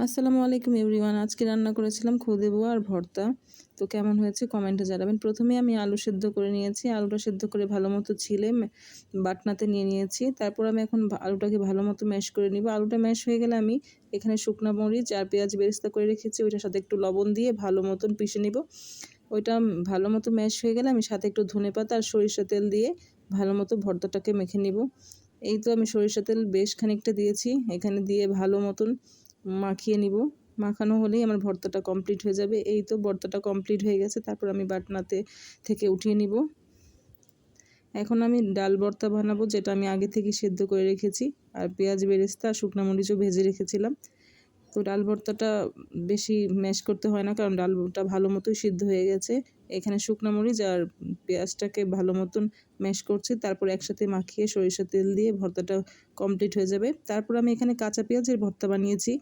আসসালামু আলাইকুম এভরিওয়ান। আজকে রান্না করেছিলাম খুদে বোয়া আর ভর্তা। তো কেমন হয়েছে কমেন্টে জানাবেন। প্রথমে আমি আলু সেদ্ধ করে নিয়েছি। আলুটা সেদ্ধ করে ভালোমতো ছিলে বাটনাতে নিয়ে নিয়েছি। তারপর আমি এখন আলুটাকে ভালোমতো ম্যাশ করে নিব। আলুটা ম্যাশ হয়ে গেলে আমি এখানে শুকনা মরিচ আর পেঁয়াজ বেরেস্তা করে রেখেছি, ওইটার সাথে একটু লবণ দিয়ে ভালো মতন পিষে নিব। ওইটা ভালো মতো ম্যাশ হয়ে গেলে আমি সাথে একটু ধনেপাতা আর সরিষা তেল দিয়ে ভালো মতো ভর্তাটাকে মেখে নিব। এই তো আমি সরিষা তেল বেশ খানিকটা দিয়েছি, এখানে দিয়ে ভালো মতন মাখিয়ে নিব। মাখানো হলেই আমার ভর্তাটা কমপ্লিট হয়ে যাবে। এই তো ভর্তাটা কমপ্লিট হয়ে গেছে। তারপর আমি বাটনাতে থেকে উঠিয়ে নিব। এখন আমি ডাল ভর্তা বানাবো, যেটা আমি আগে থেকে সেদ্ধ করে রেখেছি, আর পেঁয়াজ বেরেস্তা শুকনো মরিচও ভেজে রেখেছিলাম। তো ডাল ভর্তাটা বেশি ম্যাশ করতে হয় না, কারণ ডালটা ভালো মতোই সিদ্ধ হয়ে গেছে। এখানে শুকনো মরিচ আর পেঁয়াজটাকে ভালো মতন ম্যাশ করছি, তারপর একসাথে মাখিয়ে সরিষা তেল দিয়ে ভর্তাটা কমপ্লিট হয়ে যাবে। তারপর আমি এখানে কাঁচা পেঁয়াজের ভর্তা বানিয়েছি।